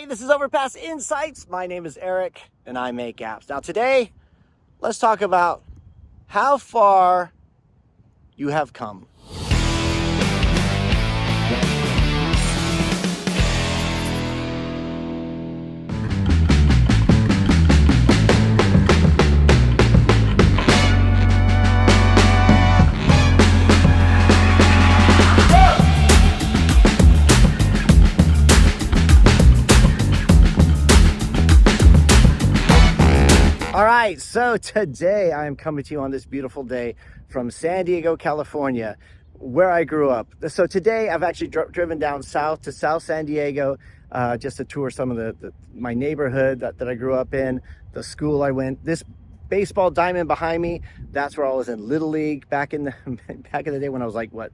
Hey, this is Overpass Insights. My name is Eric and I make apps. Now today, let's talk about how far you have come. All right, so today I am coming to you on this beautiful day from San Diego, California, where I grew up. So today I've actually driven down south to South San Diego just to tour some of my neighborhood that I grew up in, the school I went. This baseball diamond behind me, that's where I was in Little League back in the day when I was like, what,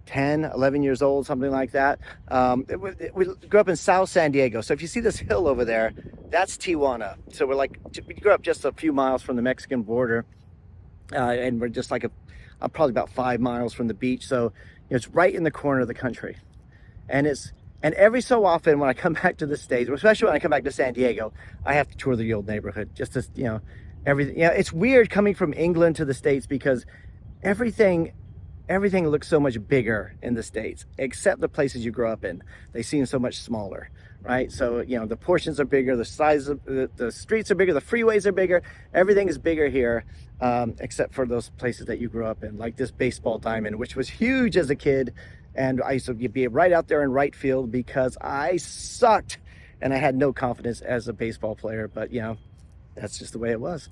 10, 11 years old, something like that. We grew up in South San Diego. So if you see this hill over there, that's Tijuana. So we grew up just a few miles from the Mexican border. And we're just like probably about 5 miles from the beach. So it's right in the corner of the country. And every so often when I come back to the States, especially when I come back to San Diego, I have to tour the old neighborhood just to, everything. It's weird coming from England to the States because everything looks so much bigger in the States, except the places you grow up in. They seem so much smaller, right? So, the portions are bigger, the size of the streets are bigger, the freeways are bigger. Everything is bigger here, except for those places that you grew up in, like this baseball diamond, which was huge as a kid. And I used to be right out there in right field because I sucked and I had no confidence as a baseball player, but that's just the way it was.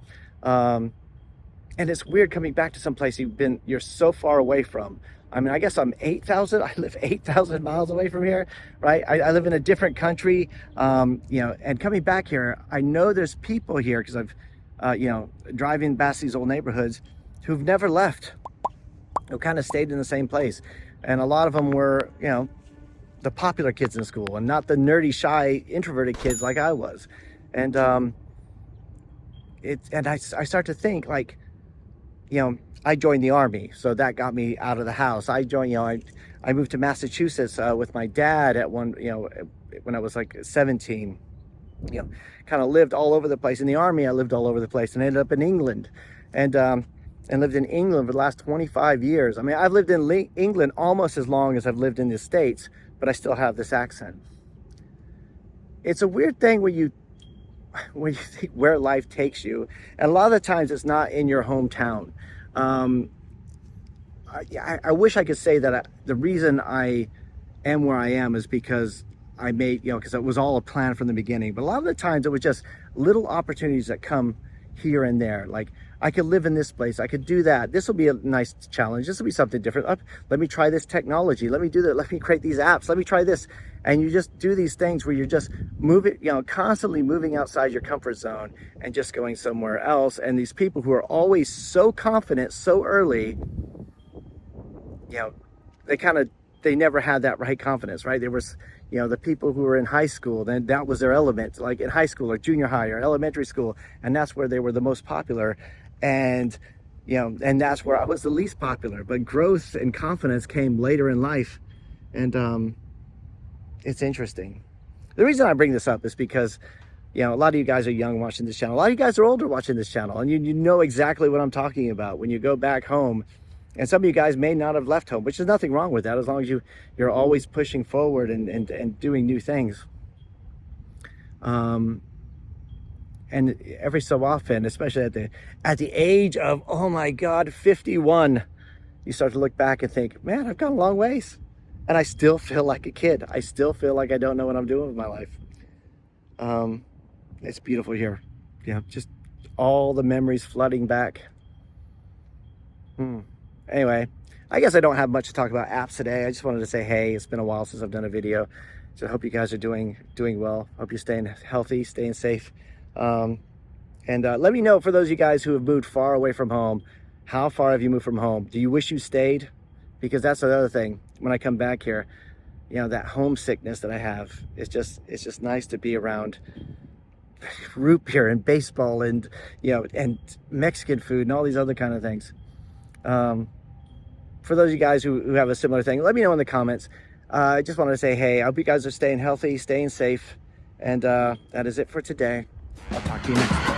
And it's weird coming back to some place you're so far away from. I mean, I guess I live 8,000 miles away from here, right? I live in a different country, and coming back here, I know there's people here because I've, driving past these old neighborhoods who've never left, who kind of stayed in the same place. And a lot of them were, the popular kids in school and not the nerdy, shy, introverted kids like I was. And I start to think like, I joined the Army, so that got me out of the house. I joined, I moved to Massachusetts with my dad when I was like 17. Kind of lived all over the place. In the Army, I lived all over the place and ended up in England, and lived in England for the last 25 years. I mean, I've lived in England almost as long as I've lived in the States, but I still have this accent. It's a weird thing when you think where life takes you, and a lot of the times it's not in your hometown. I wish I could say that the reason I am where I am is because I made, because it was all a plan from the beginning. But a lot of the times it was just little opportunities that come here and there. Like, I could live in this place, I could do that. This will be a nice challenge. This will be something different. Let me try this technology. Let me do that. Let me create these apps. Let me try this. And you just do these things where you're just moving, constantly moving outside your comfort zone and just going somewhere else. And these people who are always so confident so early, they never had that right confidence, right? There was, the people who were in high school, then that was their element, like in high school or junior high or elementary school. And that's where they were the most popular. And, and that's where I was the least popular. But growth and confidence came later in life. And it's interesting. The reason I bring this up is because, a lot of you guys are young watching this channel. A lot of you guys are older watching this channel. And you know exactly what I'm talking about when you go back home. And some of you guys may not have left home, which is nothing wrong with that, as long as you're always pushing forward and doing new things. And every so often, especially at the age of, oh my God, 51, you start to look back and think, man, I've gone a long ways. And I still feel like a kid. I still feel like I don't know what I'm doing with my life. It's beautiful here. Just all the memories flooding back. Anyway, I guess I don't have much to talk about apps today. I just wanted to say, hey, it's been a while since I've done a video. So I hope you guys are doing well. Hope you're staying healthy, staying safe. And let me know, for those of you guys who have moved far away from home, how far have you moved from home? Do you wish you stayed? Because that's another thing. When I come back here, that homesickness that I have, it's just nice to be around root beer and baseball and, and Mexican food and all these other kind of things. For those of you guys who have a similar thing, let me know in the comments. I just wanted to say, hey, I hope you guys are staying healthy, staying safe, And that is it for today. I'll talk to you next time.